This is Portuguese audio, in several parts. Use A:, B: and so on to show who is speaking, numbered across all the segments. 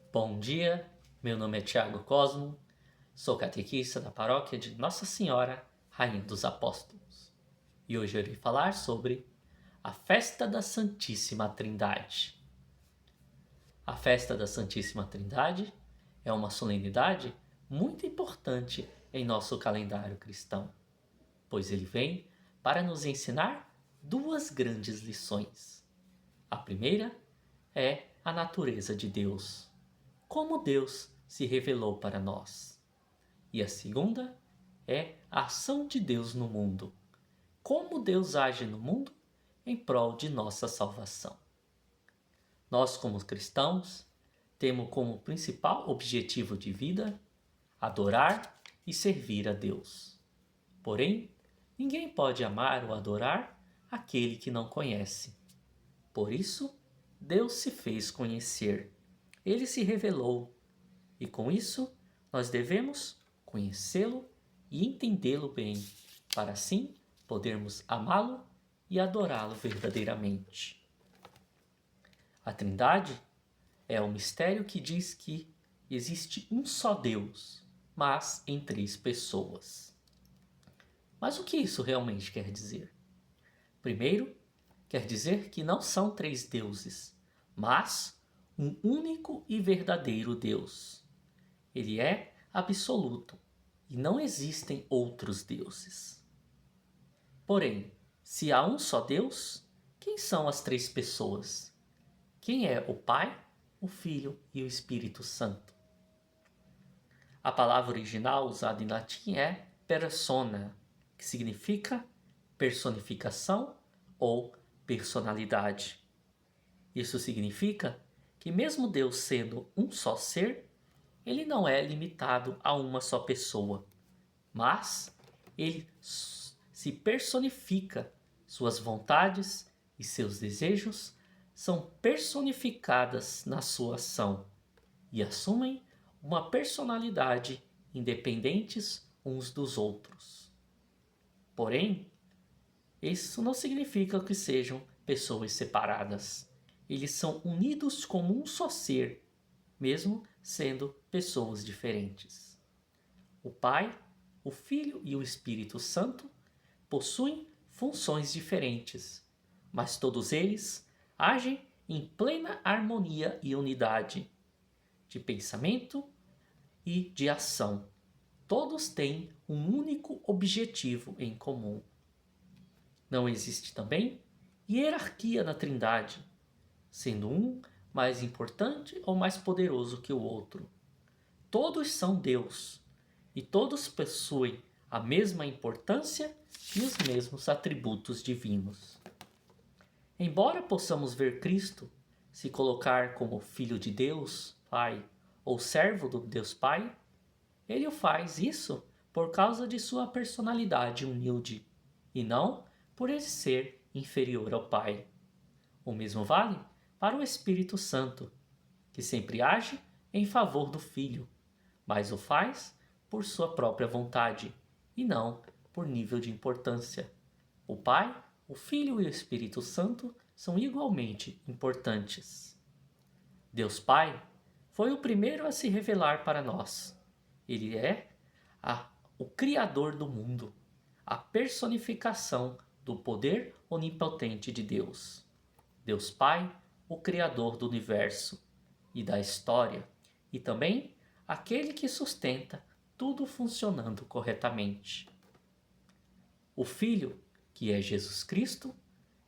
A: Bom dia, meu nome é Tiago Cosmo, sou catequista da paróquia de Nossa Senhora, Rainha dos Apóstolos. E hoje eu irei falar sobre a Festa da Santíssima Trindade. A Festa da Santíssima Trindade é uma solenidade muito importante em nosso calendário cristão, pois ele vem para nos ensinar duas grandes lições. A primeira é a natureza de Deus, como Deus se revelou para nós. E a segunda é a ação de Deus no mundo, como Deus age no mundo em prol de nossa salvação. Nós, como cristãos, temos como principal objetivo de vida adorar e servir a Deus. Porém, ninguém pode amar ou adorar aquele que não conhece. Por isso, Deus se fez conhecer. Ele se revelou. E com isso, nós devemos conhecê-lo e entendê-lo bem, para assim podermos amá-lo e adorá-lo verdadeiramente. A Trindade é o mistério que diz que existe um só Deus, mas em três pessoas. Mas o que isso realmente quer dizer? Primeiro, quer dizer que não são três deuses, mas um único e verdadeiro Deus. Ele é absoluto e não existem outros deuses. Porém, se há um só Deus, quem são as três pessoas? Quem é o Pai, o Filho e o Espírito Santo? A palavra original usada em latim é persona, que significa personificação ou personalidade. Isso significa que, mesmo Deus sendo um só ser, ele não é limitado a uma só pessoa, mas ele se personifica, suas vontades e seus desejos são personificadas na sua ação e assumem uma personalidade independentes uns dos outros. Porém, isso não significa que sejam pessoas separadas. Eles são unidos como um só ser, mesmo sendo pessoas diferentes. O Pai, o Filho e o Espírito Santo possuem funções diferentes, mas todos eles agem em plena harmonia e unidade de pensamento e de ação. Todos têm um único objetivo em comum. Não existe também hierarquia na Trindade, sendo um mais importante ou mais poderoso que o outro. Todos são Deus e todos possuem a mesma importância e os mesmos atributos divinos. Embora possamos ver Cristo se colocar como Filho de Deus, Pai, ou servo do Deus Pai, ele o faz isso por causa de sua personalidade humilde e não por ele ser inferior ao Pai. O mesmo vale para o Espírito Santo, que sempre age em favor do Filho, mas o faz por sua própria vontade e não por nível de importância. O Pai, o Filho e o Espírito Santo são igualmente importantes. Deus Pai foi o primeiro a se revelar para nós. Ele é o Criador do mundo, a personificação do poder onipotente de Deus. Deus Pai, o Criador do universo e da história, e também aquele que sustenta tudo funcionando corretamente. O Filho, que é Jesus Cristo,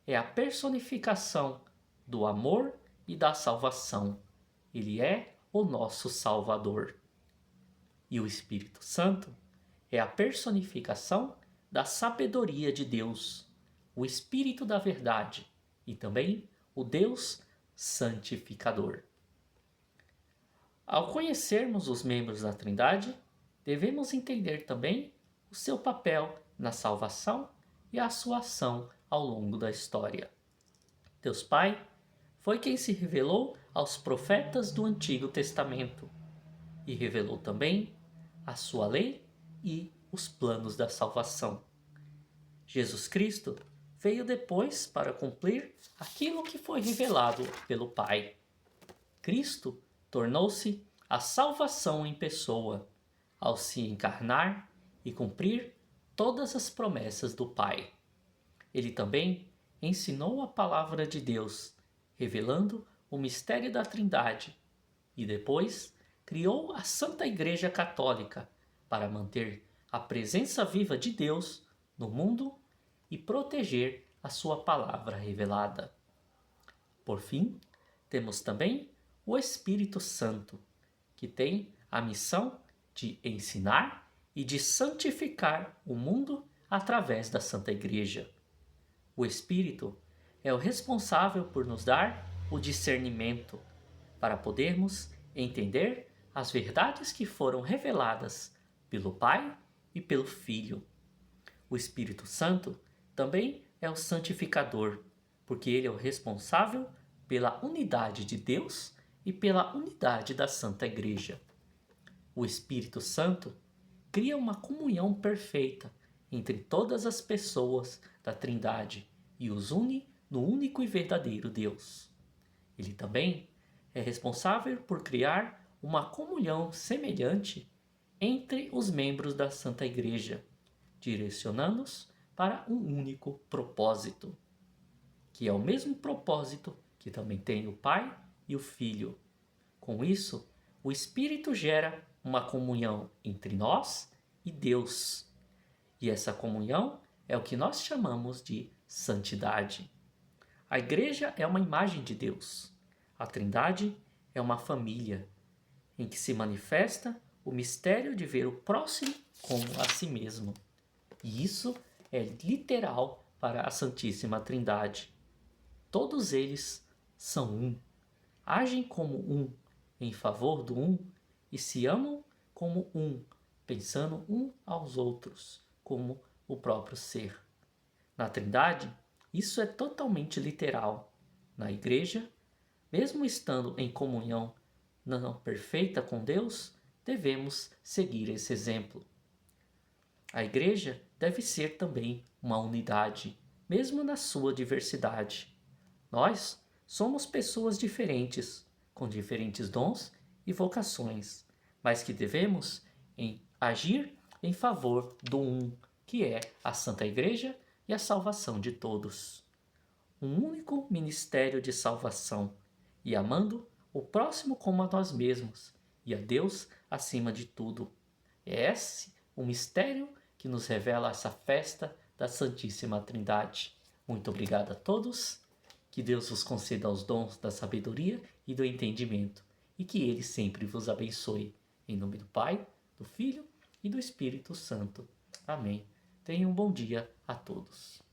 A: é a personificação do amor e da salvação. Ele é o nosso Salvador. E o Espírito Santo é a personificação da sabedoria de Deus, o Espírito da verdade e também o Deus santificador. Ao conhecermos os membros da Trindade, devemos entender também o seu papel na salvação e a sua ação ao longo da história. Deus Pai foi quem se revelou aos profetas do Antigo Testamento e revelou também a sua lei e os planos da salvação. Jesus Cristo veio depois para cumprir aquilo que foi revelado pelo Pai. Cristo tornou-se a salvação em pessoa, ao se encarnar e cumprir todas as promessas do Pai. Ele também ensinou a palavra de Deus, revelando o mistério da Trindade, e depois criou a Santa Igreja Católica para manter a presença viva de Deus no mundo e proteger a sua palavra revelada. Por fim, temos também o Espírito Santo, que tem a missão de ensinar e de santificar o mundo através da Santa Igreja. O Espírito é o responsável por nos dar o discernimento para podermos entender as verdades que foram reveladas pelo Pai e pelo Filho. O Espírito Santo também é o santificador, porque ele é o responsável pela unidade de Deus e pela unidade da Santa Igreja. O Espírito Santo cria uma comunhão perfeita entre todas as pessoas da Trindade e os une no único e verdadeiro Deus. Ele também é responsável por criar uma comunhão semelhante entre os membros da Santa Igreja, direcionando-os para um único propósito, que é o mesmo propósito que também tem o Pai e o Filho. Com isso, o Espírito gera uma comunhão entre nós e Deus. E essa comunhão é o que nós chamamos de santidade. A Igreja é uma imagem de Deus. A Trindade é uma família em que se manifesta o mistério de ver o próximo como a si mesmo. E isso é literal para a Santíssima Trindade. Todos eles são um, agem como um, em favor do um, e se amam como um, pensando um aos outros, como o próprio ser. Na Trindade, isso é totalmente literal. Na Igreja, mesmo estando em comunhão não perfeita com Deus, devemos seguir esse exemplo. A Igreja deve ser também uma unidade, mesmo na sua diversidade. Nós somos pessoas diferentes, com diferentes dons e vocações, mas que devemos agir em favor do um, que é a Santa Igreja e a salvação de todos. Um único ministério de salvação, e amando o próximo como a nós mesmos, e a Deus acima de tudo. É esse o mistério que nos revela essa festa da Santíssima Trindade. Muito obrigado a todos, que Deus vos conceda os dons da sabedoria e do entendimento, e que Ele sempre vos abençoe. Em nome do Pai, do Filho e do Espírito Santo. Amém. Tenham um bom dia a todos.